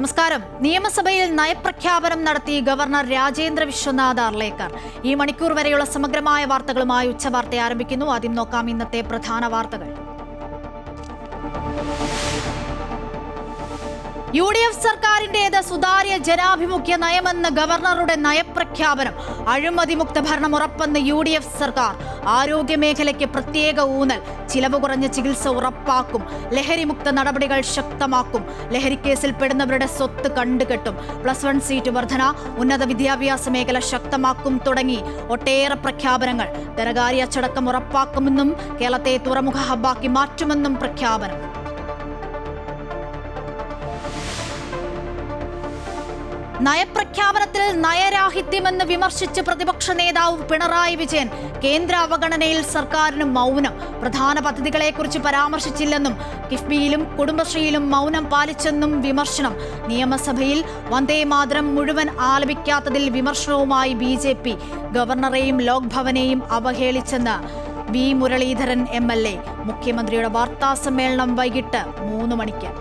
നമസ്കാരം. നിയമസഭയിൽ നയപ്രഖ്യാപനം നടത്തി ഗവർണർ രാജേന്ദ്ര വിശ്വനാഥ് അർലേക്കർ. ഈ മണിക്കൂർ വരെയുള്ള സമഗ്രമായ വാർത്തകളുമായി ഉച്ചവാർത്ത ആരംഭിക്കുന്നു. ആദ്യം നോക്കാം ഇന്നത്തെ പ്രധാന വാർത്തകൾ. UDF സർക്കാരിന്റേത് സുതാര്യ ജനാഭിമുഖ്യ നയമെന്ന് ഗവർണറുടെ നയപ്രഖ്യാപനം. അഴിമതിമുക്ത ഭരണം ഉറപ്പെന്ന് UDF സർക്കാർ. ആരോഗ്യമേഖലയ്ക്ക് പ്രത്യേക ഊന്നൽ. ചിലവ് കുറഞ്ഞ ചികിത്സ ഉറപ്പാക്കും. ലഹരിമുക്ത നടപടികൾ ശക്തമാക്കും. ലഹരിക്കേസിൽ പെടുന്നവരുടെ സ്വത്ത് കണ്ടുകെട്ടും. +1 സീറ്റ് വർധന. ഉന്നത വിദ്യാഭ്യാസ മേഖല ശക്തമാക്കും തുടങ്ങി ഒട്ടേറെ പ്രഖ്യാപനങ്ങൾ. ധനകാര്യ അച്ചടക്കം ഉറപ്പാക്കുമെന്നും കേരളത്തെ തുറമുഖ ഹബ്ബാക്കി മാറ്റുമെന്നും പ്രഖ്യാപനം. നയപ്രഖ്യാപനത്തിൽ നയരാഹിത്യമെന്ന് വിമർശിച്ച് പ്രതിപക്ഷ നേതാവ് പിണറായി വിജയൻ. കേന്ദ്ര അവഗണനയിൽ സർക്കാരിന് മൗനം. പ്രധാന പദ്ധതികളെക്കുറിച്ച് പരാമർശിച്ചില്ലെന്നും കിഫ്ബിയിലും കുടുംബശ്രീയിലും മൗനം പാലിച്ചെന്നും വിമർശനം. നിയമസഭയിൽ വന്ദേമാതരം മുഴുവൻ ആലപിക്കാത്തതിൽ വിമർശനവുമായി BJP. ഗവർണറെയും ലോക്ഭവനെയും അവഹേളിച്ചെന്ന് V. മുരളീധരൻ MLA. മുഖ്യമന്ത്രിയുടെ വാർത്താസമ്മേളനം വൈകിട്ട് 3 മണിക്ക്.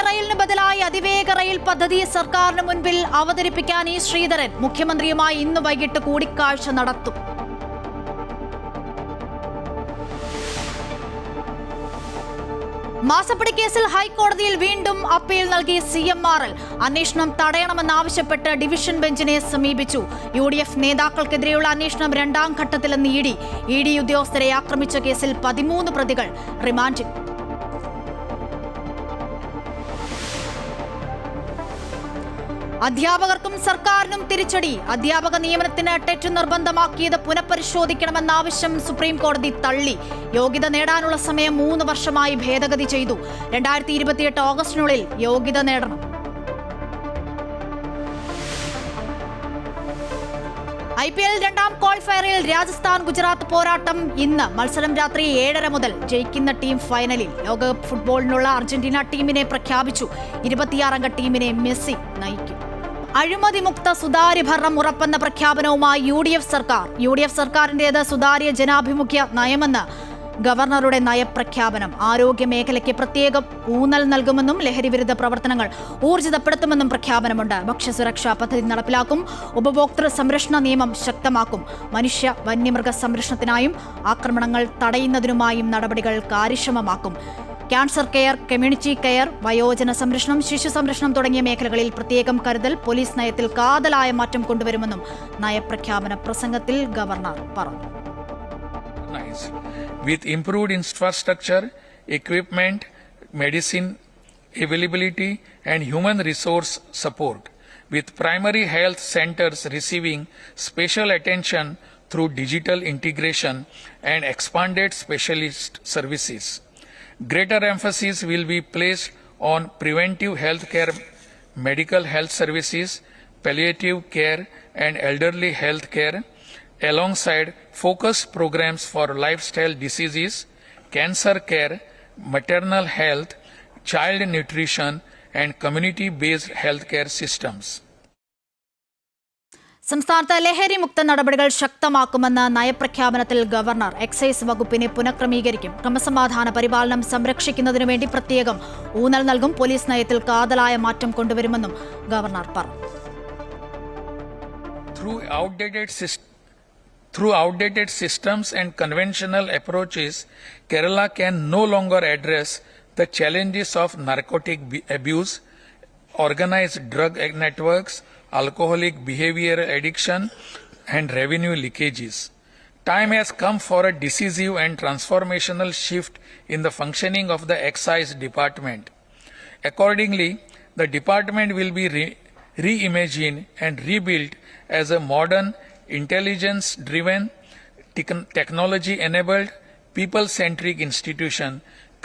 റെയിലിന് ബദലായി അതിവേഗ റെയിൽ പദ്ധതി സർക്കാരിന് മുൻപിൽ അവതരിപ്പിക്കാൻ E. ശ്രീധരൻ മുഖ്യമന്ത്രിയുമായി ഇന്ന് വൈകിട്ട് കൂടിക്കാഴ്ച നടത്തും. മാസപ്പടി കേസിൽ ഹൈക്കോടതിയിൽ വീണ്ടും അപ്പീൽ നൽകി CMRL. അന്വേഷണം തടയണമെന്നാവശ്യപ്പെട്ട് ഡിവിഷൻ ബെഞ്ചിനെ സമീപിച്ചു. UDF നേതാക്കൾക്കെതിരെയുള്ള അന്വേഷണം 2ാം ഘട്ടത്തിലെന്ന് ED ഉദ്യോഗസ്ഥരെ ആക്രമിച്ച കേസിൽ 13 പ്രതികൾ റിമാൻഡിൽ. അധ്യാപകർക്കും സർക്കാരിനും തിരിച്ചടി. അധ്യാപക നിയമനത്തിന് ടെറ്റ് നിർബന്ധമാക്കിയത് പുനഃപരിശോധിക്കണമെന്ന ആവശ്യം സുപ്രീം കോടതി തള്ളി. യോഗ്യത നേടാനുള്ള സമയം 3 വർഷമായി ഭേദഗതി ചെയ്തു. 2028 ഓഗസ്റ്റിനുള്ളിൽ യോഗ്യത നേടണം. IPL 2ാം ക്വാളിഫയറിൽ രാജസ്ഥാൻ ഗുജറാത്ത് പോരാട്ടം ഇന്ന്. മത്സരം രാത്രി 7:30 മുതൽ. ജയിക്കുന്ന ടീം ഫൈനലിൽ. ലോകകപ്പ് ഫുട്ബോളിനുള്ള അർജന്റീന ടീമിനെ പ്രഖ്യാപിച്ചു. 26-അംഗ ടീമിനെ മെസ്സി നയിക്കും. അഴിമതിമുക്ത സുതാര്യ ഭരണം ഉറപ്പെന്ന പ്രഖ്യാപനവുമായി UDF സർക്കാരിന്റേത് സുതാര്യ ജനാഭിമുഖ്യ നയമെന്ന് ഗവർണറുടെ നയപ്രഖ്യാപനം. ആരോഗ്യമേഖലയ്ക്ക് പ്രത്യേക ഊന്നൽ നൽകുമെന്നും ലഹരിവിരുദ്ധ പ്രവർത്തനങ്ങൾ ഊർജിതപ്പെടുത്തുമെന്നും പ്രഖ്യാപനമുണ്ട്. ഭക്ഷ്യസുരക്ഷാ പദ്ധതി നടപ്പിലാക്കും. ഉപഭോക്തൃ സംരക്ഷണ നിയമം ശക്തമാക്കും. മനുഷ്യ വന്യമൃഗ സംരക്ഷണത്തിനായും ആക്രമണങ്ങൾ തടയുന്നതിനുമായും നടപടികൾ കാര്യക്ഷമമാക്കും. ക്യാൻസർ കെയർ, കമ്മ്യൂണിറ്റി കെയർ, വയോജന സംരക്ഷണം, ശിശു സംരക്ഷണം തുടങ്ങിയ മേഖലകളിൽ പ്രത്യേകം കരുതൽ. പോലീസ് നയത്തിൽ കാതലായ മാറ്റം കൊണ്ടുവരുമെന്നും നയപ്രഖ്യാപന പ്രസംഗത്തിൽ ഗവർണർ പറഞ്ഞു. With improved infrastructure, equipment, medicine availability and human resource support, with primary health centers receiving special attention through digital integration and expanded specialist services. Greater emphasis will be placed on preventive health care, medical health services, palliative care and elderly health care, alongside focused programs for lifestyle diseases, cancer care, maternal health, child nutrition and community-based healthcare systems. സംസ്ഥാനത്ത് ലഹരിമുക്ത നടപടികൾ ശക്തമാക്കുമെന്ന് നയപ്രഖ്യാപനത്തിൽ governor. Excise വകുപ്പിനെ പുനഃക്രമീകരിക്കും. ക്രമസമാധാന പരിപാലനം സംരക്ഷിക്കുന്നതിനു വേണ്ടി പ്രത്യേകം ഊന്നൽ നൽകും. പോലീസ് നയത്തിൽ കാതലായ മാറ്റം കൊണ്ടുവരുമെന്നും ഗവർണർ പറഞ്ഞു. Through outdated systems and conventional approaches, Kerala can no longer address the challenges of narcotic abuse, organized drug networks, alcoholic behavioral addiction, and revenue leakages. Time has come for a decisive and transformational shift in the functioning of the Excise Department. Accordingly, the department will be reimagined and rebuilt as a modern, intelligence-driven, technology-enabled, people-centric institution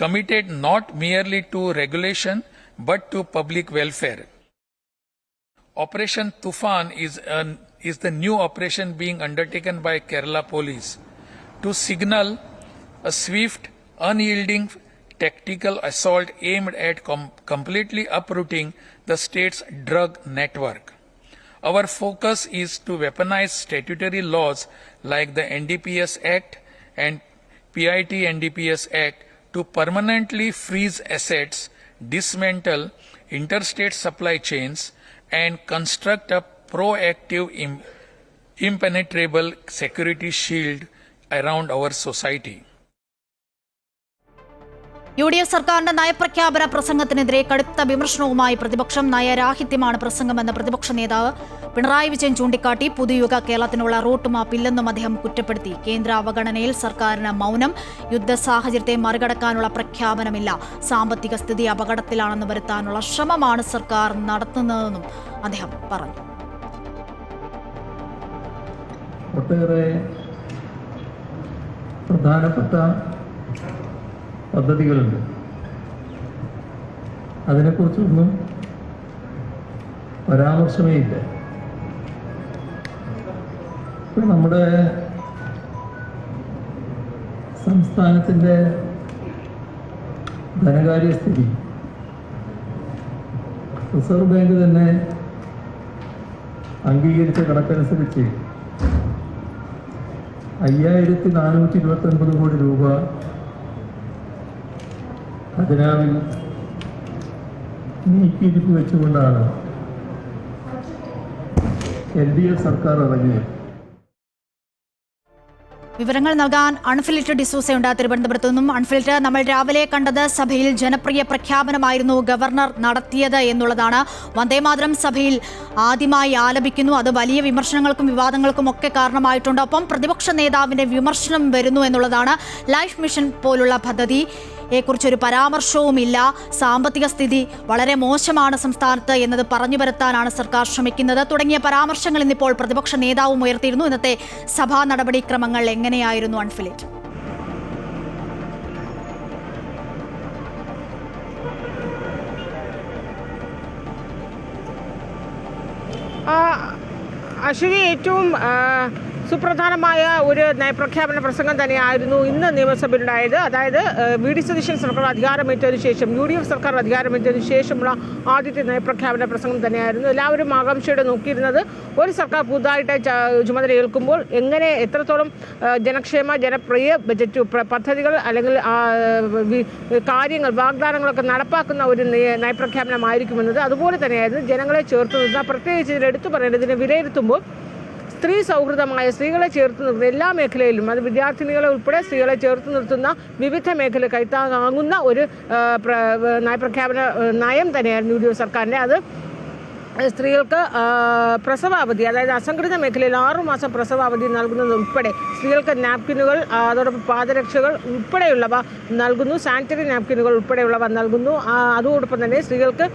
committed not merely to regulation but to public welfare. Operation Tufan is the new operation being undertaken by Kerala Police to signal a swift, unyielding tactical assault aimed at completely uprooting the state's drug network. Our focus is to weaponize statutory laws like the NDPS Act and PIT NDPS Act to permanently freeze assets, dismantle interstate supply chains, and construct a proactive, impenetrable security shield around our society. UDF സർക്കാരിന്റെ നയപ്രഖ്യാപന പ്രസംഗത്തിനെതിരെ കടുത്ത വിമർശനവുമായി പ്രതിപക്ഷം. നയരാഹിത്യമാണ് പ്രസംഗമെന്ന് പ്രതിപക്ഷ നേതാവ് പിണറായി വിജയൻ ചൂണ്ടിക്കാട്ടി. പുതുയുഗ കേരളത്തിനുള്ള route map ഇല്ലെന്നും അദ്ദേഹം കുറ്റപ്പെടുത്തി. കേന്ദ്ര അവഗണനയിൽ സർക്കാരിന് മൗനം. യുദ്ധ സാഹചര്യത്തെ മറികടക്കാനുള്ള പ്രഖ്യാപനമില്ല. സാമ്പത്തിക സ്ഥിതി അപകടത്തിലാണെന്ന് വരുത്താനുള്ള ശ്രമമാണ് സർക്കാർ നടത്തുന്നതെന്നും അദ്ദേഹം പറഞ്ഞു. ഒട്ടേറെ പ്രധാനപ്പെട്ട പദ്ധതികളുണ്ട്. അതിനെക്കുറിച്ചൊന്നും പരാമർശമേ ഇല്ല. നമ്മുടെ സംസ്ഥാനത്തിൻ്റെ ധനകാര്യസ്ഥിതി റിസർവ് ബാങ്ക് തന്നെ അംഗീകരിച്ച കണക്കനുസരിച്ച് 5429 കോടി രൂപ ഖജനാവിൽ നീക്കിയിരിപ്പ് വെച്ചുകൊണ്ടാണ് LDF സർക്കാർ ഇറങ്ങിയത്. വിവരങ്ങൾ നൽകാൻ അൺഫിൽറ്റഡ് ഡിസൂസയുണ്ട് തിരുവനന്തപുരത്തു നിന്നും. അൺഫിൽറ്റഡ്, നമ്മൾ രാവിലെ കണ്ടത് സഭയിൽ ജനപ്രിയ പ്രഖ്യാപനമായിരുന്നു ഗവർണർ നടത്തിയത് എന്നുള്ളതാണ്. വന്ദേമാതരം സഭയിൽ ആദ്യമായി ആലപിക്കുന്നു. അത് വലിയ വിമർശനങ്ങൾക്കും വിവാദങ്ങൾക്കും ഒക്കെ കാരണമായിട്ടുണ്ട്. ഒപ്പം പ്രതിപക്ഷ നേതാവിന്റെ വിമർശനം വരുന്നു എന്നുള്ളതാണ്. ലൈഫ് മിഷൻ പോലുള്ള പദ്ധതിയെക്കുറിച്ചൊരു പരാമർശവുമില്ല. സാമ്പത്തിക സ്ഥിതി വളരെ മോശമാണ് സംസ്ഥാനത്ത് എന്നത് പറഞ്ഞു വരുത്താനാണ് സർക്കാർ ശ്രമിക്കുന്നത്. തുടങ്ങിയ പരാമർശങ്ങൾ ഇന്നിപ്പോൾ പ്രതിപക്ഷ നേതാവും ഉയർത്തിയിരുന്നു. ഇന്നത്തെ സഭാ നടപടിക്രമങ്ങൾ എങ്ങനെയായിരുന്നു അൺഫിലിറ്റ്? അശ്വിനി, ഏറ്റവും സുപ്രധാനമായ ഒരു നയപ്രഖ്യാപന പ്രസംഗം തന്നെയായിരുന്നു ഇന്ന് നിയമസഭയിലുണ്ടായത്. അതായത് വി.ഡി. സതീശൻ സർക്കാർ അധികാരമേറ്റതിനു ശേഷം, UDF സർക്കാർ അധികാരമേറ്റതിനു ശേഷമുള്ള ആദ്യത്തെ നയപ്രഖ്യാപന പ്രസംഗം തന്നെയായിരുന്നു. എല്ലാവരും ആകാംക്ഷയോടെ നോക്കിയിരുന്നത് ഒരു സർക്കാർ പുതുതായിട്ട് ചുമതലയേൽക്കുമ്പോൾ എങ്ങനെ എത്രത്തോളം ജനക്ഷേമ ജനപ്രിയ ബജറ്റ് പദ്ധതികൾ അല്ലെങ്കിൽ കാര്യങ്ങൾ വാഗ്ദാനങ്ങളൊക്കെ നടപ്പാക്കുന്ന ഒരു നയപ്രഖ്യാപനമായിരിക്കുമെന്നത്. അതുപോലെ തന്നെയായിരുന്നു ജനങ്ങളെ ചേർത്ത് നിർത്തുന്ന, പ്രത്യേകിച്ച് ഇതിൽ എടുത്തു പറയേണ്ടതിനെ വിലയിരുത്തുമ്പോൾ സ്ത്രീ സൗഹൃദമായ, സ്ത്രീകളെ ചേർത്ത് നിർത്തുന്ന എല്ലാ മേഖലയിലും, അത് വിദ്യാർത്ഥിനികളെ ഉൾപ്പെടെ സ്ത്രീകളെ ചേർത്ത് നിർത്തുന്ന വിവിധ മേഖല കൈത്താങ്ങാകുന്ന ഒരു നയപ്രഖ്യാപന നയം തന്നെയായിരുന്നു UDF സർക്കാരിൻ്റെ. അത് സ്ത്രീകൾക്ക് പ്രസവാവധി, അതായത് അസംഘടിത മേഖലയിൽ 6 മാസം പ്രസവാവധി നൽകുന്നത് ഉൾപ്പെടെ, സ്ത്രീകൾക്ക് നാപ്കിനുകൾ, അതോടൊപ്പം പാദരക്ഷകൾ ഉൾപ്പെടെയുള്ളവ നൽകുന്നു. സാനിറ്ററി നാപ്കിനുകൾ ഉൾപ്പെടെയുള്ളവ നൽകുന്നു. അതോടൊപ്പം തന്നെ സ്ത്രീകൾക്ക്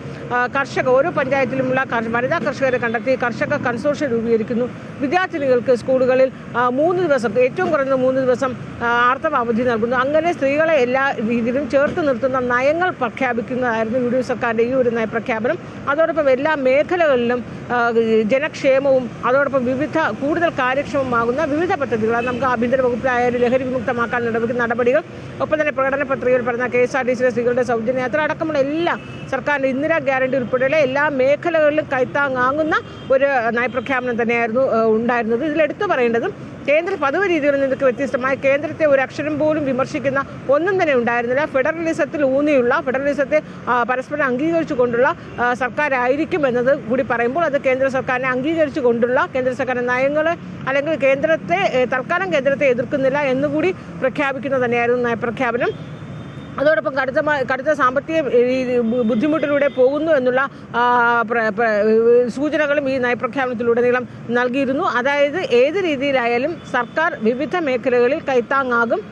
ഓരോ പഞ്ചായത്തിലുമുള്ള വനിതാ കർഷകരെ കണ്ടെത്തി കർഷക കൺസോർഷ്യം രൂപീകരിക്കുന്നു. വിദ്യാർത്ഥിനികൾക്ക് സ്കൂളുകളിൽ 3 ദിവസം, ഏറ്റവും കുറഞ്ഞ 3 ദിവസം ആർത്തവ അവധി നൽകുന്നു. അങ്ങനെ സ്ത്രീകളെ എല്ലാ രീതിയിലും ചേർത്ത് നിർത്തുന്ന നയങ്ങൾ പ്രഖ്യാപിക്കുന്നതായിരുന്നു UDF സർക്കാരിൻ്റെ ഈ ഒരു നയപ്രഖ്യാപനം. അതോടൊപ്പം എല്ലാ മേഖലകളിലും ജനക്ഷേമവും അതോടൊപ്പം കൂടുതൽ കാര്യക്ഷമമാകുന്ന വിവിധ പദ്ധതികൾ, നമുക്ക് ആഭ്യന്തര വകുപ്പിലായാലും ലഹരി വിമുക്തമാക്കാൻ നടപടികൾ, ഒപ്പം തന്നെ പ്രകടന പത്രികയിൽ പറഞ്ഞ KSRTCയിലെ സ്ത്രീകളുടെ സൗജന്യ യാത്ര അടക്കമുള്ള എല്ലാ സർക്കാരിൻ്റെ ഇന്ദിരാ ഗ്യാരണ്ടി ഉൾപ്പെടെയുള്ള എല്ലാ മേഖലകളിലും കൈത്താങ്ങാകുന്ന ഒരു നയപ്രഖ്യാപനം തന്നെയായിരുന്നു ഉണ്ടായിരുന്നത്. ഇതിലെടുത്തു പറയേണ്ടതും കേന്ദ്ര പതിവ് രീതികളിൽ നിന്നൊക്കെ വ്യത്യസ്തമായി കേന്ദ്രത്തെ ഒരു അക്ഷരം പോലും വിമർശിക്കുന്ന ഒന്നും തന്നെ ഉണ്ടായിരുന്നില്ല. ഫെഡറലിസത്തിൽ ഊന്നിയുള്ള, ഫെഡറലിസത്തെ പരസ്പരം അംഗീകരിച്ചു കൊണ്ടുള്ള സർക്കാരായിരിക്കും എന്നത് കൂടി പറയുമ്പോൾ, അത് കേന്ദ്ര സർക്കാരിനെ അംഗീകരിച്ചു കൊണ്ടുള്ള കേന്ദ്ര സർക്കാരിൻ്റെ നയങ്ങൾ അല്ലെങ്കിൽ തൽക്കാലം കേന്ദ്രത്തെ എതിർക്കുന്നില്ല എന്നുകൂടി പ്രഖ്യാപിക്കുന്നത് തന്നെയായിരുന്നു നയപ്രഖ്യാപനം. അതോടൊപ്പം കടുത്ത സാമ്പത്തിക ബുദ്ധിമുട്ടിലൂടെ പോകുന്നു എന്നുള്ള സൂചനകളും ഈ നയപ്രഖ്യാപനത്തിലുടനീളം നൽകിയിരുന്നു. അതായത് ഏത് രീതിയിലായാലും സർക്കാർ വിവിധ മേഖലകളിൽ കൈത്താങ്ങാകും,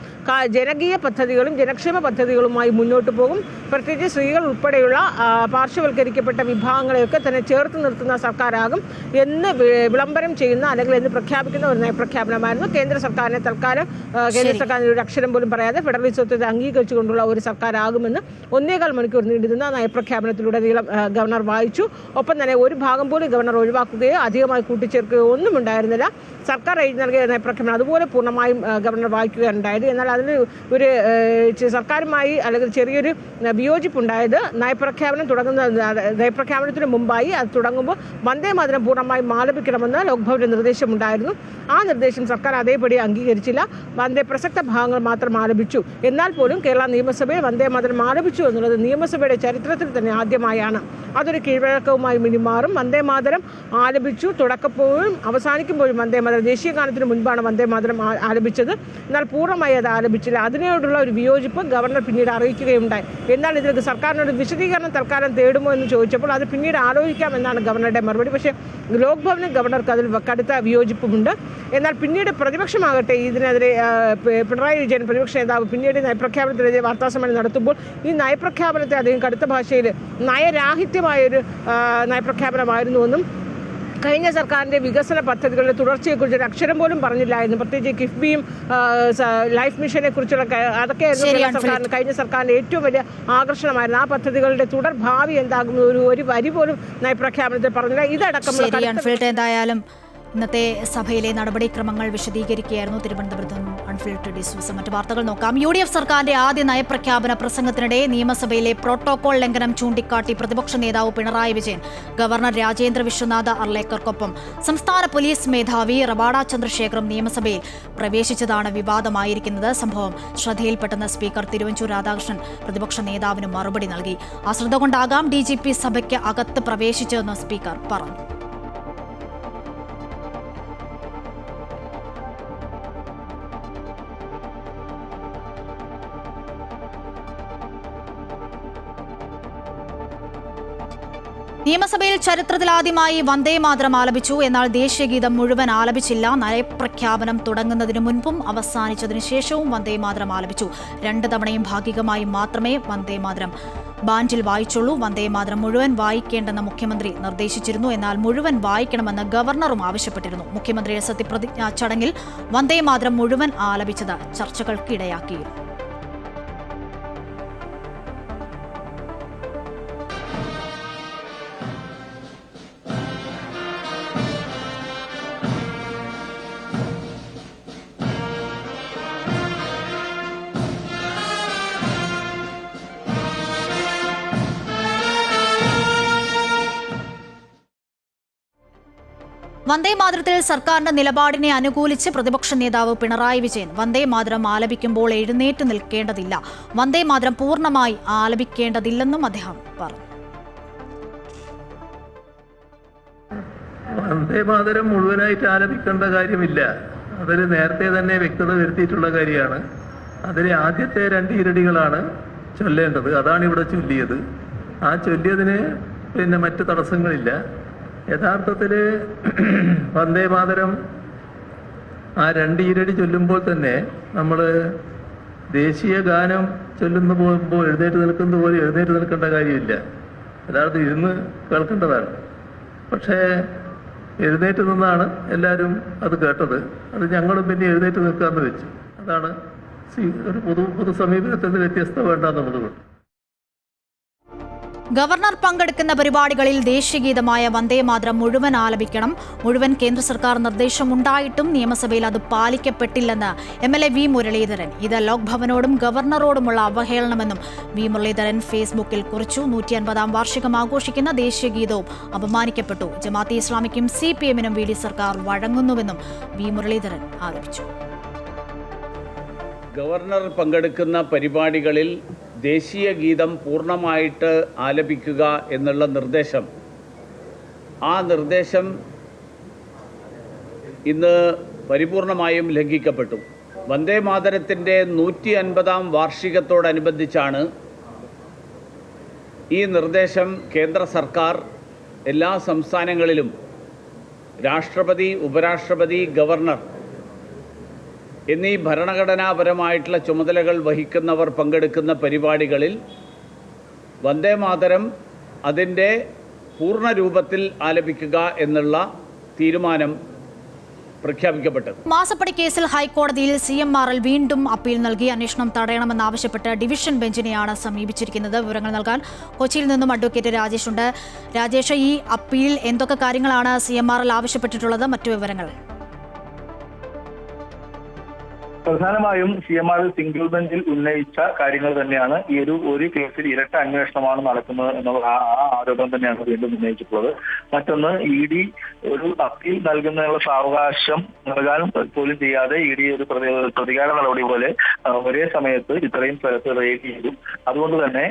ജനകീയ പദ്ധതികളും ജനക്ഷേമ പദ്ധതികളുമായി മുന്നോട്ട് പോകും. പ്രത്യേകിച്ച് സ്ത്രീകൾ ഉൾപ്പെടെയുള്ള പാർശ്വവൽക്കരിക്കപ്പെട്ട വിഭാഗങ്ങളെയൊക്കെ തന്നെ ചേർത്ത് നിർത്തുന്ന സർക്കാരാകും എന്ന് വിളംബരം ചെയ്യുന്ന അല്ലെങ്കിൽ എന്ന് പ്രഖ്യാപിക്കുന്ന ഒരു നയപ്രഖ്യാപനമായിരുന്നു. കേന്ദ്ര സർക്കാരിനെ തൽക്കാലം കേന്ദ്ര സർക്കാരിന് ഒരു അക്ഷരം പോലും പറയാതെ ഫെഡറലിസത്തെ അംഗീകരിച്ചുകൊണ്ടുള്ള ഒരു സർക്കാരാകുമെന്ന് 1.25 മണിക്കൂർ നീണ്ടുനിന്ന നയപ്രഖ്യാപനത്തിലുടനീളം ഗവർണർ വായിച്ചു. ഒപ്പം തന്നെ ഒരു ഭാഗം പോലും ഗവർണർ ഒഴിവാക്കുകയോ അധികമായി കൂട്ടിച്ചേർക്കുകയോ ഒന്നും ഉണ്ടായിരുന്നില്ല. സർക്കാർ എഴുതി നൽകിയ നയപ്രഖ്യാപനം അതുപോലെ പൂർണ്ണമായും ഗവർണർ വായിക്കുകയുണ്ടായത്. എന്നാൽ അതിന് ഒരു സർക്കാരുമായി അല്ലെങ്കിൽ ചെറിയൊരു വിയോജിപ്പുണ്ടായത് നയപ്രഖ്യാപനത്തിന് മുമ്പായി അത് തുടങ്ങുമ്പോൾ വന്ദേ മാതരം പൂർണ്ണമായും ആലപിക്കണമെന്ന് ലോക്ഭവന്റെ നിർദ്ദേശമുണ്ടായിരുന്നു. ആ നിർദ്ദേശം സർക്കാർ അതേപടി അംഗീകരിച്ചില്ല. പ്രസക്ത ഭാഗങ്ങൾ മാത്രം ആലപിച്ചു. എന്നാൽ പോലും കേരള നിയമസഭയിൽ വന്ദേ മാതരം ആലപിച്ചു എന്നുള്ളത് നിയമസഭയുടെ ചരിത്രത്തിൽ തന്നെ ആദ്യമായാണ്. അതൊരു കീഴ്വഴക്കവുമായി മിനിമാറും. വന്ദേ മാതരം ആലപിച്ചു. തുടക്കപ്പോഴും അവസാനിക്കുമ്പോഴും വന്ദേ മാതരം, ദേശീയ ഗാനത്തിന് മുൻപാണ് വന്ദേ മാതരം ആലപിച്ചത്. എന്നാൽ പൂർണ്ണമായി അത് ആലപിച്ചില്ല. അതിനോടുള്ള ഒരു വിയോജിപ്പ് ഗവർണർ പിന്നീട് അറിയിക്കുകയുണ്ടായി. എന്നാൽ ഇതിലേക്ക് സർക്കാരിനോട് വിശദീകരണം തൽക്കാലം തേടുമോ എന്ന് ചോദിച്ചപ്പോൾ അത് പിന്നീട് ആലോചിക്കാമെന്നാണ് ഗവർണറുടെ മറുപടി. പക്ഷേ ലോക്ഭവനും ഗവർണർക്ക് അതിൽ കടുത്ത വിയോജിപ്പുമുണ്ട്. എന്നാൽ പിന്നീട് പ്രതിപക്ഷമാകട്ടെ ഇതിനെതിരെ പിണറായി വിജയൻ പ്രതിപക്ഷ നേതാവ് പിന്നീട് നയപ്രഖ്യാപനത്തിനെതിരെ വാർത്താസമ്മേളനം നടത്തുമ്പോൾ ഈ നയപ്രഖ്യാപനത്തെ അദ്ദേഹം കടുത്ത ഭാഷയിൽ നയരാഹിത്യമായൊരു നയപ്രഖ്യാപനമായിരുന്നുവെന്നും കഴിഞ്ഞ സർക്കാരിൻ്റെ വികസന പദ്ധതികളുടെ തുടർച്ചയെക്കുറിച്ച് ഒരു അക്ഷരം പോലും പറഞ്ഞില്ല എന്നും, പ്രത്യേകിച്ച് കിഫ്ബിയും ലൈഫ് മിഷനെ കുറിച്ചുള്ള അതൊക്കെയായിരുന്നു കഴിഞ്ഞ സർക്കാരിൻ്റെ ഏറ്റവും വലിയ ആകർഷണമായിരുന്നു. ആ പദ്ധതികളുടെ തുടർ ഭാവി എന്താകുന്ന ഒരു വരി പോലും നയപ്രഖ്യാപനത്തിൽ പറഞ്ഞില്ല. ഇതടക്കം എന്തായാലും ഇന്നത്തെ സഭയിലെ നടപടിക്രമങ്ങൾ വിശദീകരിക്കുകയായിരുന്നു തിരുവനന്തപുരത്ത് അൺഫിൽറ്റഡ് ഡിസ്യൂസ്. മറ്റു വാർത്തകൾ നോക്കാം. UDF സർക്കാരിന്റെ ആദ്യ നയപ്രഖ്യാപന പ്രസംഗത്തിനിടെ നിയമസഭയിലെ പ്രോട്ടോകോൾ ലംഘനം ചൂണ്ടിക്കാട്ടി പ്രതിപക്ഷ നേതാവ് പിണറായി വിജയൻ ഗവർണർ രാജേന്ദ്ര വിശ്വനാഥ് അർലേക്കർക്കൊപ്പം സംസ്ഥാന പോലീസ് മേധാവി റവാഡ ചന്ദ്രശേഖറും നിയമസഭയിൽ പ്രവേശിച്ചതാണ് വിവാദമായിരിക്കുന്നത്. സംഭവം ശ്രദ്ധയിൽപ്പെട്ടെന്ന സ്പീക്കർ തിരുവഞ്ചൂർ രാധാകൃഷ്ണൻ പ്രതിപക്ഷ നേതാവിന് മറുപടി നൽകി. അശ്രദ്ധ കൊണ്ടാകാം DGP സഭയ്ക്ക് അകത്ത് പ്രവേശിച്ചതെന്ന് സ്പീക്കർ പറഞ്ഞു. നിയമസഭയിൽ ചരിത്രത്തിലാദ്യമായി വന്ദേ മാതരം ആലപിച്ചു. എന്നാൽ ദേശീയഗീതം മുഴുവൻ ആലപിച്ചില്ല. നയപ്രഖ്യാപനം തുടങ്ങുന്നതിനു മുൻപും അവസാനിച്ചതിനു ശേഷവും വന്ദേ മാതരം ആലപിച്ചു. 2 തവണയും ഭാഗികമായി മാത്രമേ വന്ദേ മാതരം ബാൻഡിൽ വായിച്ചുള്ളൂ. വന്ദേ മാതരം മുഴുവൻ വായിക്കേണ്ടെന്ന് മുഖ്യമന്ത്രി നിർദ്ദേശിച്ചിരുന്നു. എന്നാൽ മുഴുവൻ വായിക്കണമെന്ന് ഗവർണറും ആവശ്യപ്പെട്ടിരുന്നു. മുഖ്യമന്ത്രിയുടെ സത്യപ്രതിജ്ഞാ ചടങ്ങിൽ വന്ദേ മാതരം മുഴുവൻ ആലപിച്ചത് ചർച്ചകൾക്കിടയാക്കിയിരുന്നു. വന്ദേ മാതരത്തിൽ സർക്കാരിന്റെ നിലപാടിനെ അനുകൂലിച്ച് പ്രതിപക്ഷ നേതാവ് പിണറായി വിജയൻ വന്ദേ മാതരം ആലപിക്കുമ്പോൾ എഴുന്നേറ്റ് നിൽക്കേണ്ടതില്ല, വന്ദേ മാതരം പൂർണ്ണമായി ആലപിക്കേണ്ടതില്ലെന്നും അദ്ദേഹം പറഞ്ഞു. വന്ദേ മാതരം മുഴുവനായിട്ട് ആലപിക്കേണ്ട കാര്യമില്ല. അതിൽ നേരത്തെ തന്നെ വ്യക്തത വരുത്തിയിട്ടുള്ള കാര്യമാണ്. അതിലെ ആദ്യത്തെ 2 ഈരടികളാണ് ചൊല്ലേണ്ടത്. അതാണ് ഇവിടെ ചൊല്ലിയത്. ആ ചൊല്ലിയതിന് മറ്റ് തടസ്സങ്ങളില്ല. യഥാർത്ഥത്തിൽ വന്ദേ മാതരം ആ 2 ഈരടി ചൊല്ലുമ്പോൾ തന്നെ നമ്മൾ ദേശീയ ഗാനം ചൊല്ലുന്ന പോകുമ്പോൾ എഴുന്നേറ്റ് നിൽക്കുന്നത് പോലെ എഴുന്നേറ്റ് നിൽക്കേണ്ട കാര്യമില്ല. യഥാർത്ഥത്തിൽ ഇരുന്ന് കേൾക്കേണ്ടതാണ്. പക്ഷേ എഴുന്നേറ്റ് നിന്നാണ് എല്ലാവരും അത് കേട്ടത്. അത് ഞങ്ങളും പിന്നെ എഴുന്നേറ്റ് നിൽക്കാമെന്ന് വെച്ചു. അതാണ് ഒരു പൊതു സമീപനത്തിൽ നിന്ന് വ്യത്യസ്തത വേണ്ടെന്നുള്ളത്. ഗവർണർ പങ്കെടുക്കുന്ന പരിപാടികളിൽ ദേശീയഗീതമായ വന്ദേ മാതരം മുഴുവൻ ആലപിക്കണം. മുഴുവൻ കേന്ദ്ര സർക്കാർ നിർദ്ദേശമുണ്ടായിട്ടും നിയമസഭയിൽ അത് പാലിക്കപ്പെട്ടില്ലെന്ന് MLA വി മുരളീധരൻ. ഇത് ലോക്ഭവനോടും ഗവർണറോടുമുള്ള അവഹേളനമെന്നും വി മുരളീധരൻ ഫേസ്ബുക്കിൽ കുറിച്ചു. 150-ാം വാർഷികം ആഘോഷിക്കുന്ന ദേശീയഗീതവും അപമാനിക്കപ്പെട്ടു. ജമാഅത്തെ ഇസ്ലാമിക്കും CPM-നും VD സർക്കാർ വഴങ്ങുന്നുവെന്നും വി മുരളീധരൻ ആരോപിച്ചു. ഗവർണർ പങ്കെടുക്കുന്ന പരിപാടികളിൽ ദേശീയ ഗീതം പൂർണ്ണമായിട്ട് ആലപിക്കുക എന്നുള്ള നിർദ്ദേശം, ആ നിർദ്ദേശം ഇന്ന് പരിപൂർണമായും ലംഘിക്കപ്പെട്ടു. വന്ദേ മാതരത്തിൻ്റെ 150-ാം വാർഷികത്തോടനുബന്ധിച്ചാണ് ഈ നിർദ്ദേശം കേന്ദ്ര സർക്കാർ എല്ലാ സംസ്ഥാനങ്ങളിലും രാഷ്ട്രപതി, ഉപരാഷ്ട്രപതി, ഗവർണർ എന്നീ ഭരണഘടനാപരമായിട്ടുള്ള ചുമതലകൾ വഹിക്കുന്നവർ പങ്കെടുക്കുന്ന പരിപാടികളിൽ വന്ദേ മാതരം അതിൻ്റെ പൂർണ്ണ രൂപത്തിൽ ആലപിക്കുക എന്നുള്ള തീരുമാനം പ്രഖ്യാപിക്കപ്പെട്ടത്. മാസപ്പടി കേസിൽ ഹൈക്കോടതിയിൽ CMRL വീണ്ടും അപ്പീൽ നൽകി. അന്വേഷണം തടയണമെന്നാവശ്യപ്പെട്ട് ഡിവിഷൻ ബെഞ്ചിനെയാണ് സമീപിച്ചിരിക്കുന്നത്. വിവരങ്ങൾ നൽകാൻ കൊച്ചിയിൽ നിന്നും അഡ്വക്കേറ്റ് രാജേഷ് ഉണ്ട്. രാജേഷ്, ഈ അപ്പീലിൽ എന്തൊക്കെ കാര്യങ്ങളാണ് CMRL ആവശ്യപ്പെട്ടിട്ടുള്ളത്? മറ്റു വിവരങ്ങൾ. പ്രധാനമായും CMR സിംഗിൾ ബെഞ്ചിൽ ഉന്നയിച്ച കാര്യങ്ങൾ തന്നെയാണ്. ഈ ഒരു കേസിൽ ഇരട്ട അന്വേഷണമാണ് നടക്കുന്നത് എന്നുള്ള ആ ആരോപണം തന്നെയാണ് വീണ്ടും ഉന്നയിച്ചിട്ടുള്ളത്. മറ്റൊന്ന്, ED ഒരു അപ്പീൽ നൽകുന്നതിനുള്ള സാവകാശം നൽകാനും പോലും ചെയ്യാതെ ED ഒരു പ്രതികാര നടപടി പോലെ ഒരേ സമയത്ത് ഇത്രയും സ്ഥലത്ത് റെയ്ഡ് ചെയ്തു. അതുകൊണ്ട് തന്നെ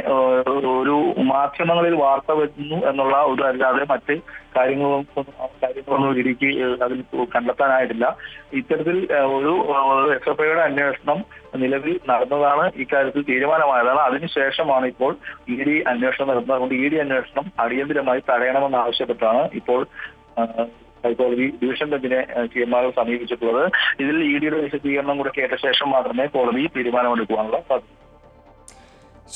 ഒരു മാധ്യമങ്ങളിൽ വാർത്ത വരുന്നു എന്നുള്ള ഒരു അല്ലാതെ മറ്റ് കാര്യങ്ങളൊന്നും ഇടിക്ക് അതിൽ കണ്ടെത്താനായിട്ടില്ല. ഇത്തരത്തിൽ ഒരു SFIയുടെ അന്വേഷണം നിലവിൽ നടന്നതാണ്, ഇക്കാര്യത്തിൽ തീരുമാനമായതാണ്. അതിനുശേഷമാണ് ഇപ്പോൾ ED അന്വേഷണം നടന്നത്. അതുകൊണ്ട് ED അന്വേഷണം അടിയന്തരമായി തടയണമെന്ന് ആവശ്യപ്പെട്ടാണ് ഇപ്പോൾ ഹൈക്കോടതി ഡിവിഷൻ ബെഞ്ചിനെ CMR സമീപിച്ചിട്ടുള്ളത്. ഇതിൽ EDയുടെ വിശദീകരണം കൂടെ കേട്ട ശേഷം മാത്രമേ കോടതി തീരുമാനമെടുക്കുവാനുള്ള സാധ്യത.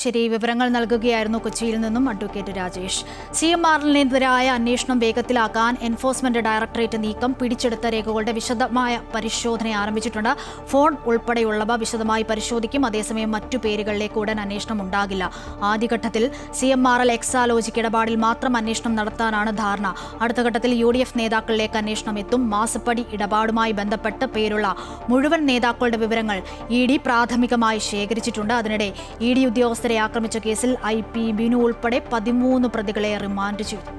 ശരി, വിവരങ്ങൾ നൽകുകയായിരുന്നു കൊച്ചിയിൽ നിന്നും അഡ്വക്കേറ്റ് രാജേഷ്. CMRനെതിരായ അന്വേഷണം വേഗത്തിലാക്കാൻ എൻഫോഴ്സ്മെന്റ് ഡയറക്ടറേറ്റ് നീക്കം. പിടിച്ചെടുത്ത രേഖകളുടെ വിശദമായ പരിശോധന ആരംഭിച്ചിട്ടുണ്ട്. ഫോൺ ഉൾപ്പെടെയുള്ളവ വിശദമായി പരിശോധിക്കും. അതേസമയം മറ്റു പേരുകളിലേക്ക് ഉടൻ അന്വേഷണം ഉണ്ടാകില്ല. ആദ്യഘട്ടത്തിൽ CMRL എക്സാലോജിക് ഇടപാടിൽ മാത്രം അന്വേഷണം നടത്താനാണ് ധാരണ. അടുത്ത ഘട്ടത്തിൽ UDF നേതാക്കളിലേക്ക് അന്വേഷണം എത്തും. മാസപ്പടി ഇടപാടുമായി ബന്ധപ്പെട്ട് പേരുള്ള മുഴുവൻ നേതാക്കളുടെ വിവരങ്ങൾ ED പ്രാഥമികമായി ശേഖരിച്ചിട്ടുണ്ട്. അതിനിടെ ED ഉദ്യോഗസ്ഥരെ ആക്രമിച്ച കേസിൽ IP ബിനു ഉൾപ്പെടെ 13 പ്രതികളെ റിമാൻഡ് ചെയ്തു.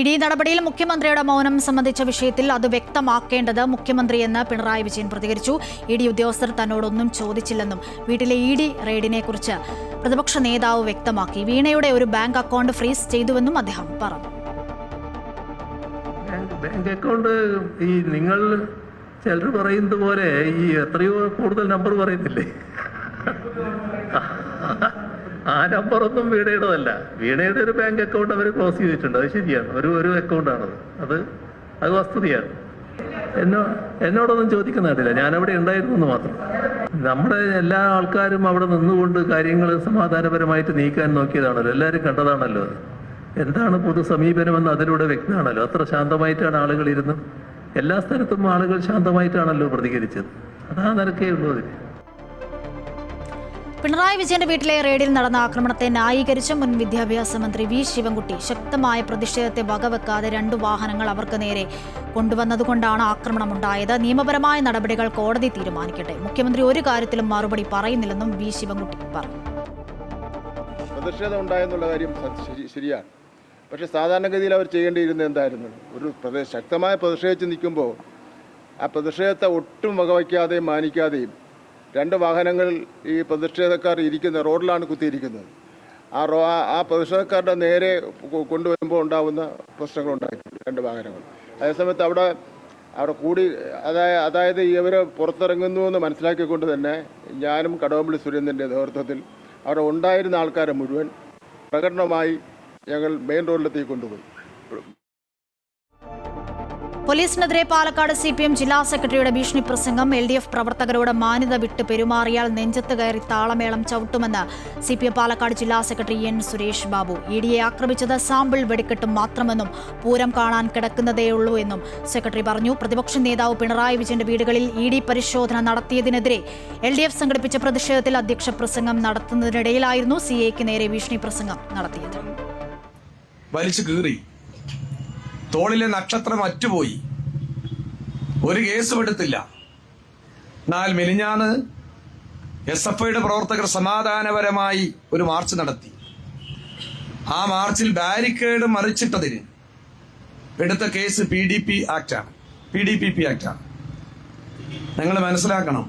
ED നടപടിയിൽ മുഖ്യമന്ത്രിയുടെ മൗനം സംബന്ധിച്ച വിഷയത്തിൽ അത് വ്യക്തമാക്കേണ്ടത് മുഖ്യമന്ത്രിയെന്ന് പിണറായി വിജയൻ പ്രതികരിച്ചു. ED ഉദ്യോഗസ്ഥർ തന്നോടൊന്നും ചോദിച്ചില്ലെന്നും വീട്ടിലെ ED റെയ്ഡിനെക്കുറിച്ച് പ്രതിപക്ഷ നേതാവ് വ്യക്തമാക്കി. വീണയുടെ ഒരു ബാങ്ക് അക്കൗണ്ട് ഫ്രീസ് ചെയ്തുവെന്നും അദ്ദേഹം പറഞ്ഞു. ബാങ്ക് അക്കൗണ്ട് ഈ നിങ്ങൾ ചിലർ പറയുന്നത് പോലെ ഈ എത്രയോ കൂടുതൽ നമ്പർ പറയുന്നില്ലേ, ആ നമ്പറൊന്നും വീണയുടേതല്ല. വീണയുടെ ഒരു ബാങ്ക് അക്കൗണ്ട് അവർ ക്ലോസ് ചെയ്തിട്ടുണ്ട്, അത് ശരിയാണ്. ഒരു അക്കൗണ്ടാണത്, അത് വസ്തുതയാണ്. എന്നോടൊന്നും ചോദിക്കുന്നില്ല, ഞാനവിടെ ഉണ്ടായിരുന്നു എന്ന് മാത്രം. നമ്മുടെ എല്ലാ ആൾക്കാരും അവിടെ നിന്നുകൊണ്ട് കാര്യങ്ങൾ സമാധാനപരമായിട്ട് നീക്കാൻ നോക്കിയതാണല്ലോ, എല്ലാവരും കണ്ടതാണല്ലോ. എന്താണ് പൊതു സമീപനമെന്ന് അതിലൂടെ വ്യക്തമാണല്ലോ. അത്ര ശാന്തമായിട്ടാണ് ആളുകൾ ഇരുന്നത്. എല്ലാ സ്ഥലത്തും ആളുകൾ ശാന്തമായിട്ടാണല്ലോ പ്രതികരിച്ചത്. അതാ നിരക്കേ ഉള്ളൂ അതിന്. പിണറായി വിജയന്റെ വീട്ടിലെ റെയ്ഡിൽ നടന്ന ആക്രമണത്തെ ന്യായീകരിച്ച മുൻ വിദ്യാഭ്യാസ മന്ത്രി V ശിവൻകുട്ടി ശക്തമായ പ്രതിഷേധത്തെ വകവെക്കാതെ 2 വാഹനങ്ങൾ അവർക്ക് നേരെ കൊണ്ടുവന്നതുകൊണ്ടാണ് ആക്രമണമുണ്ടായത്. നിയമപരമായ നടപടികൾ കോടതി തീരുമാനിക്കട്ടെ. മുഖ്യമന്ത്രി ഒരു കാര്യത്തിലും മറുപടി പറയുന്നില്ലെന്നും V ശിവൻകുട്ടി പറഞ്ഞു. പ്രതിഷേധം ഉണ്ടായെന്നുള്ള കാര്യം ശരിയാണ്. പക്ഷേ സാധാരണഗതിയിൽ അവർ ചെയ്യേണ്ടിയിരുന്നത് എന്തായിരുന്നു? ഒരു ശക്തമായ പ്രതിഷേധിച്ച് നിൽക്കുമ്പോൾ ആ പ്രതിഷേധത്തെ ഒട്ടും വകവയ്ക്കാതെയും മാനിക്കാതെയും 2 വാഹനങ്ങൾ ഈ പ്രതിഷേധക്കാർ ഇരിക്കുന്ന റോഡിലാണ് കുത്തിയിരിക്കുന്നത്. ആ പ്രതിഷേധക്കാരുടെ നേരെ കൊണ്ടുവരുമ്പോൾ ഉണ്ടാകുന്ന പ്രശ്നങ്ങളുണ്ടായിട്ടുണ്ട് 2 വാഹനങ്ങൾ. അതേസമയത്ത് അവിടെ കൂടി അതായത് ഇവർ പുറത്തിറങ്ങുന്നു എന്ന് മനസ്സിലാക്കിക്കൊണ്ട് തന്നെ ഞാനും കടകംപള്ളി സുരേന്ദ്രൻ്റെ നേതൃത്വത്തിൽ അവിടെ ഉണ്ടായിരുന്ന ആൾക്കാരെ മുഴുവൻ പ്രകടനമായി ഞങ്ങൾ മെയിൻ റോഡിലെത്തി കൊണ്ടുപോയി. പോലീസിനെതിരെ പാലക്കാട് CPM ജില്ലാ സെക്രട്ടറിയുടെ ഭീഷണി പ്രസംഗം. LDF പ്രവർത്തകരോട് മാന്യത വിട്ട് പെരുമാറിയാൽ നെഞ്ചത്ത് കയറി താളമേളം ചവിട്ടുമെന്ന് CPM പാലക്കാട് ജില്ലാ സെക്രട്ടറി N സുരേഷ് ബാബു. EDയെ ആക്രമിച്ചത് സാമ്പിൾ വെടിക്കെട്ടും മാത്രമെന്നും പൂരം കാണാൻ കിടക്കുന്നതേയുള്ളൂ എന്നും സെക്രട്ടറി പറഞ്ഞു. പ്രതിപക്ഷ നേതാവ് പിണറായി വിജയന്റെ വീടുകളിൽ ED പരിശോധന നടത്തിയതിനെതിരെ LDF സംഘടിപ്പിച്ച പ്രതിഷേധത്തിൽ അധ്യക്ഷ പ്രസംഗം നടത്തുന്നതിനിടയിലായിരുന്നു CAക്ക് നേരെ ഭീഷണി പ്രസംഗം നടത്തിയത്. വലിച്ചു കീറി, തോളിലെ നക്ഷത്രം അറ്റുപോയി, ഒരു കേസും എടുത്തില്ല. എന്നാൽ മെലിഞ്ഞാന്ന് SFIയുടെ പ്രവർത്തകർ സമാധാനപരമായി ഒരു മാർച്ച് നടത്തി. ആ മാർച്ചിൽ ബാരിക്കേഡ് മറിച്ചിട്ടതിന് എടുത്ത കേസ് PDPP ആക്ടാണ്. നിങ്ങൾ മനസ്സിലാക്കണം,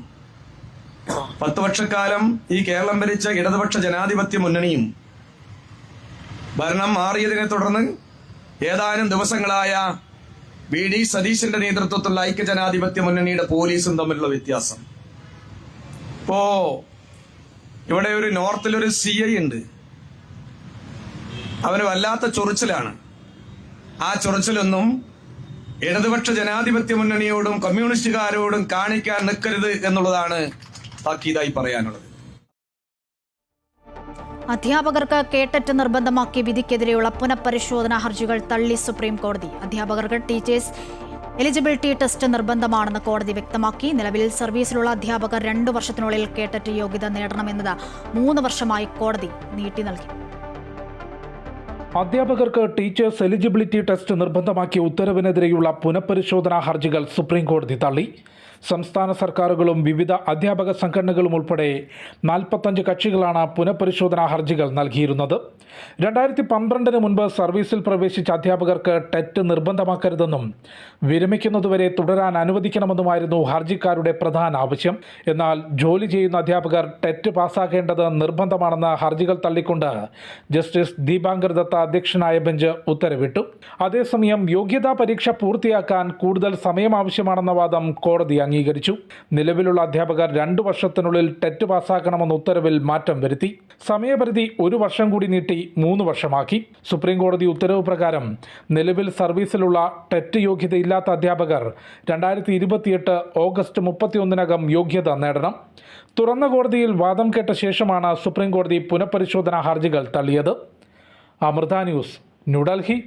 10 വർഷക്കാലം ഈ കേരളം ഭരിച്ച ഇടതുപക്ഷ ജനാധിപത്യ മുന്നണിയും ഭരണം മാറിയതിനെ തുടർന്ന് ഏതാനും ദിവസങ്ങളായ വി.ഡി. സതീശന്റെ നേതൃത്വത്തിലുള്ള ഐക്യജനാധിപത്യ മുന്നണിയുടെ പോലീസും തമ്മിലുള്ള വ്യത്യാസം. ഇപ്പോ ഇവിടെ ഒരു നോർത്തിലൊരു CI ഉണ്ട്. അവന് വല്ലാത്ത ചൊറിച്ചിലാണ്. ആ ചൊറിച്ചിലൊന്നും ഇടതുപക്ഷ ജനാധിപത്യ മുന്നണിയോടും കമ്മ്യൂണിസ്റ്റുകാരോടും കാണിക്കാൻ നിൽക്കരുത് എന്നുള്ളതാണ് താക്കീതായി പറയാനുള്ളത്. അധ്യാപകർക്ക് കേട്ടറ്റ് നിർബന്ധമാക്കിയ വിധിക്കെതിരെയുള്ള പുനഃപരിശോധനാ ഹർജികൾ തള്ളി സുപ്രീം കോടതി. അധ്യാപകർക്ക് ടീച്ചേഴ്സ് എലിജിബിലിറ്റി ടെസ്റ്റ് നിർബന്ധമാണെന്ന് കോടതി വ്യക്തമാക്കി. നിലവിൽ സർവീസിലുള്ള അധ്യാപകർ 2 വർഷത്തിനുള്ളിൽ കേട്ടറ്റ് യോഗ്യത നേടണമെന്നത് 3 വർഷമായി കോടതി നീട്ടി നൽകി. അധ്യാപകർക്ക് ടീച്ചേഴ്സ് എലിജിബിലിറ്റി ടെസ്റ്റ് നിർബന്ധമാക്കിയ ഉത്തരവിനെതിരെയുള്ള പുനഃപരിശോധനാ ഹർജികൾ സുപ്രീം കോടതി തള്ളി. സംസ്ഥാന സർക്കാരുകളും വിവിധ അധ്യാപക സംഘടനകളും ഉൾപ്പെടെ 45 കക്ഷികളാണ് പുനഃപരിശോധനാ ഹർജികൾ നൽകിയിരുന്നത്. 2012 മുൻപ് സർവീസിൽ പ്രവേശിച്ച അധ്യാപകർക്ക് ടെറ്റ് നിർബന്ധമാക്കരുതെന്നും വിരമിക്കുന്നതുവരെ തുടരാൻ അനുവദിക്കണമെന്നുമായിരുന്നു ഹർജിക്കാരുടെ പ്രധാന ആവശ്യം. എന്നാൽ ജോലി ചെയ്യുന്ന അധ്യാപകർ ടെറ്റ് പാസ്സാക്കേണ്ടത് നിർബന്ധമാണെന്ന് ഹർജികൾ തള്ളിക്കൊണ്ട് ജസ്റ്റിസ് ദീപാങ്കർ ദത്ത അധ്യക്ഷനായ ബെഞ്ച് ഉത്തരവിട്ടു. അതേസമയം യോഗ്യതാ പരീക്ഷ പൂർത്തിയാക്കാൻ കൂടുതൽ സമയം ആവശ്യമാണെന്ന വാദം കോടതി അംഗീകരിച്ചു. നിലവിലുള്ള അധ്യാപകർ 2 വർഷത്തിനുള്ളിൽ ടെറ്റ് പാസ്സാക്കണമെന്ന ഉത്തരവിൽ മാറ്റം വരുത്തി. സമയപരിധി 1 വർഷം കൂടി നീട്ടി 3 വർഷമാക്കി. സുപ്രീം കോടതി ഉത്തരവ് പ്രകാരം നിലവിൽ സർവീസിലുള്ള ടെറ്റ് യോഗ്യതയില്ലാത്ത അധ്യാപകർ 2028 ഓഗസ്റ്റ് 31-നകം യോഗ്യത നേടണം. തുറന്ന കോടതിയിൽ വാദം കേട്ട ശേഷമാണ് സുപ്രീം കോടതി പുനഃപരിശോധനാ ഹർജികൾ തള്ളിയത്. അമൃത ന്യൂസ്, ന്യൂഡൽഹി.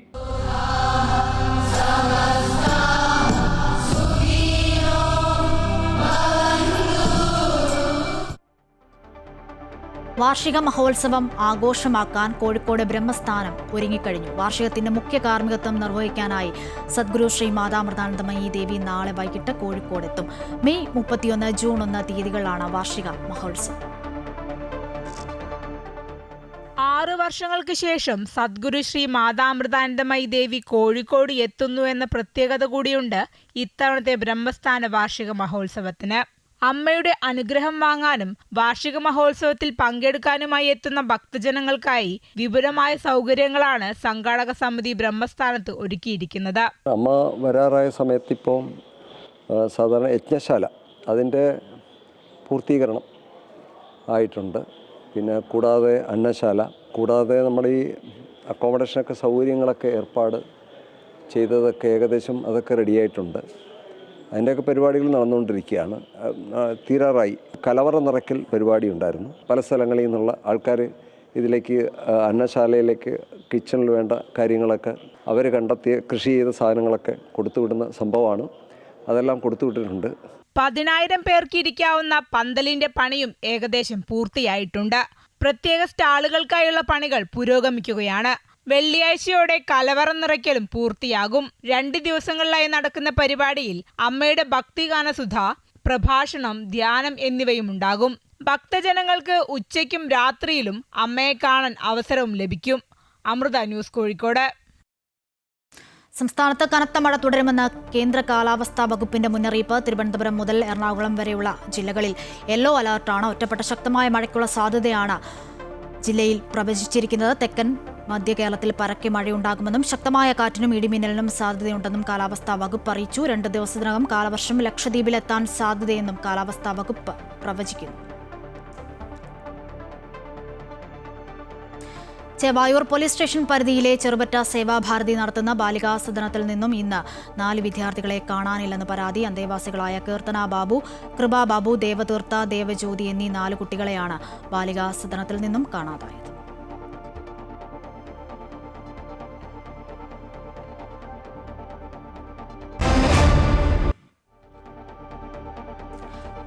വാർഷിക മഹോത്സവം ആഘോഷമാക്കാൻ കോഴിക്കോട് ബ്രഹ്മസ്ഥാനം ഒരുങ്ങിക്കഴിഞ്ഞു. വാർഷികത്തിന്റെ മുഖ്യ കാർമ്മികത്വം നിർവഹിക്കാനായി സദ്ഗുരു ശ്രീ മാതാമൃതാനന്ദമയി ദേവി നാളെ വൈകിട്ട് കോഴിക്കോടെത്തും. മെയ് 31, ജൂൺ 1 തീയതികളിലാണ് വാർഷിക മഹോത്സവം. 6 വർഷങ്ങൾക്ക് ശേഷം സദ്ഗുരു ശ്രീ മാതാമൃതാനന്ദമയി ദേവി കോഴിക്കോട് എത്തുന്നു എന്ന പ്രത്യേകത കൂടിയുണ്ട് ഇത്തവണത്തെ ബ്രഹ്മസ്ഥാന വാർഷിക മഹോത്സവത്തിന്. അമ്മയുടെ അനുഗ്രഹം വാങ്ങാനും വാർഷിക മഹോത്സവത്തിൽ പങ്കെടുക്കാനുമായി എത്തുന്ന ഭക്തജനങ്ങൾക്കായി വിപുലമായ സൗകര്യങ്ങളാണ് സംഘാടക സമിതി ബ്രഹ്മസ്ഥാനത്ത് ഒരുക്കിയിരിക്കുന്നത്. അമ്മ വരാറായ സമയത്ത് ഇപ്പോൾ സാധാരണ യജ്ഞശാല അതിൻ്റെ പൂർത്തീകരണം ആയിട്ടുണ്ട്. പിന്നെ കൂടാതെ അന്നശാല, കൂടാതെ നമ്മുടെ ഈ അക്കോമഡേഷനൊക്കെ സൗകര്യങ്ങളൊക്കെ ഏർപ്പാട് ചെയ്തതൊക്കെ ഏകദേശം അതൊക്കെ റെഡിയായിട്ടുണ്ട്. അതിൻ്റെയൊക്കെ പരിപാടികൾ നടന്നുകൊണ്ടിരിക്കുകയാണ്. തീരാറായി. കലവറ നിറയ്ക്കൽ പരിപാടി ഉണ്ടായിരുന്നു. പല സ്ഥലങ്ങളിൽ നിന്നുള്ള ആൾക്കാർ ഇതിലേക്ക് അന്നശാലയിലേക്ക് കിച്ചണിൽ വേണ്ട കാര്യങ്ങളൊക്കെ അവർ കണ്ടെത്തിയ കൃഷി ചെയ്ത സാധനങ്ങളൊക്കെ കൊടുത്തുവിടുന്ന സംഭവമാണ്. അതെല്ലാം കൊടുത്തുവിട്ടിട്ടുണ്ട്. 10,000 പേർക്ക് ഇരിക്കാവുന്ന പന്തലിന്റെ പണിയും ഏകദേശം പൂർത്തിയായിട്ടുണ്ട്. പ്രത്യേക സ്റ്റാളുകൾക്കായുള്ള പണികൾ പുരോഗമിക്കുകയാണ്. വെള്ളിയാഴ്ചയോടെ കലവറ നിറയ്ക്കലും പൂർത്തിയാകും. 2 ദിവസങ്ങളിലായി നടക്കുന്ന പരിപാടിയിൽ അമ്മയുടെ ഭക്തിഗാനസുധ, പ്രഭാഷണം, ധ്യാനം എന്നിവയും ഉണ്ടാകും. ഭക്തജനങ്ങൾക്ക് ഉച്ചയ്ക്കും രാത്രിയിലും അമ്മയെ കാണാൻ അവസരവും ലഭിക്കും. അമൃത ന്യൂസ്, കോഴിക്കോട്. സംസ്ഥാനത്ത് കനത്ത മഴ തുടരുമെന്ന് കേന്ദ്ര കാലാവസ്ഥാ വകുപ്പിന്റെ മുന്നറിയിപ്പ്. തിരുവനന്തപുരം മുതൽ എറണാകുളം വരെയുള്ള ജില്ലകളിൽ യെല്ലോ അലർട്ടാണ്. ഒറ്റപ്പെട്ട ശക്തമായ മഴയ്ക്കുള്ള സാധ്യതയാണ് ജില്ലയിൽ പ്രവചിച്ചിരിക്കുന്നത്. തെക്കൻ മധ്യ കേരളത്തിൽ പരക്കെ മഴയുണ്ടാകുമെന്നും ശക്തമായ കാറ്റിനും ഇടിമിന്നലിനും സാധ്യതയുണ്ടെന്നും കാലാവസ്ഥാ വകുപ്പ് അറിയിച്ചു. 2 ദിവസത്തിനകം കാലവർഷം ലക്ഷദ്വീപിലെത്താൻ സാധ്യതയെന്നും കാലാവസ്ഥാ വകുപ്പ് പ്രവചിക്കുന്നു. ചേവായൂർ പോലീസ് സ്റ്റേഷൻ പരിധിയിലെ ചെറുപറ്റ സേവാഭാരതി നടത്തുന്ന ബാലികാ സദനത്തിൽ നിന്നും ഇന്ന് 4 വിദ്യാർത്ഥികളെ കാണാനില്ലെന്ന് പരാതി. അന്തേവാസികളായ കീർത്തന ബാബു, കൃപ ബാബു, ദേവതീർത്ഥ, ദേവജ്യോതി എന്നീ 4 കുട്ടികളെയാണ് ബാലികാ സദനത്തിൽ നിന്നും കാണാതായത്.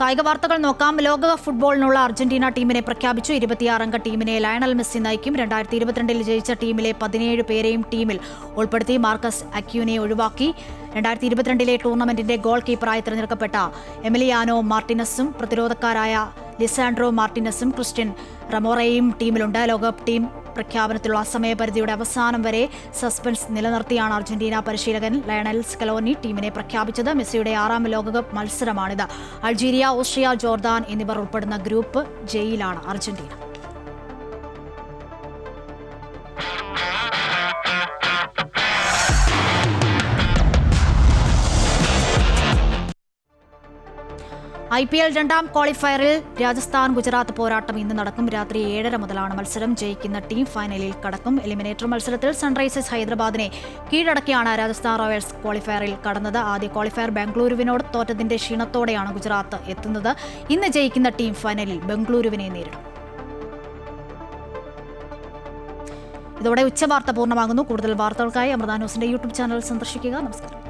കായിക വാർത്തകൾ നോക്കാം. ലോകകപ്പ് ഫുട്ബോളിനുള്ള അർജന്റീന ടീമിനെ പ്രഖ്യാപിച്ചു. 26-അംഗ ടീമിനെ ലയണൽ മെസ്സി നയിക്കും. 2022 ജയിച്ച ടീമിലെ 17 പേരെയും ടീമിൽ ഉൾപ്പെടുത്തി. മാർക്കസ് അക്യൂനെ ഒഴിവാക്കി. 2022 ടൂർണമെന്റിന്റെ ഗോൾ കീപ്പറായി തിരഞ്ഞെടുക്കപ്പെട്ട എമിലിയാനോ മാർട്ടിനസും പ്രതിരോധക്കാരായ ലിസാൻഡ്രോ മാർട്ടിനസും ക്രിസ്ത്യൻ റമോറയും ടീമിലുണ്ട്. ലോകകപ്പ് ടീം പ്രഖ്യാപനത്തിലുള്ള സമയപരിധിയുടെ അവസാനം വരെ സസ്പെൻസ് നിലനിർത്തിയാണ് അർജന്റീന പരിശീലകൻ ലയണൽ സ്കലോനി ടീമിനെ പ്രഖ്യാപിച്ചത്. മെസ്സിയുടെ 6ാം ലോകകപ്പ് മത്സരമാണിത്. അൾജീരിയ, ഓസ്ട്രിയ, ജോർദാൻ എന്നിവർ ഉൾപ്പെടുന്ന ഗ്രൂപ്പ് ജെയിലാണ് അർജന്റീന. IPL രണ്ടാം ക്വാളിഫയറിൽ രാജസ്ഥാൻ ഗുജറാത്ത് പോരാട്ടം ഇന്ന് നടക്കും. രാത്രി 7:30 മുതലാണ് മത്സരം. ജയിക്കുന്ന ടീം ഫൈനലിൽ കടക്കും. എലിമിനേറ്റർ മത്സരത്തിൽ സൺറൈസേഴ്സ് ഹൈദരാബാദിനെ കീഴടക്കിയാണ് രാജസ്ഥാൻ റോയൽസ് ക്വാളിഫയറിൽ കടന്നത്. ആദ്യ ക്വാളിഫയർ ബംഗളൂരുവിനോട് തോറ്റതിന്റെ ക്ഷീണത്തോടെയാണ് ഗുജറാത്ത് എത്തുന്നത്. ഇന്ന് ജയിക്കുന്ന ടീം ഫൈനലിൽ ബംഗളൂരുവിനെ നേരിടും. ഇതോടെ ഉച്ചവാർത്ത പൂർണ്ണമാകുന്നു. കൂടുതൽ വാർത്തകൾക്കായി അമൃത ന്യൂസിന്റെ യൂട്യൂബ് ചാനൽ സന്ദർശിക്കുക. നമസ്കാരം.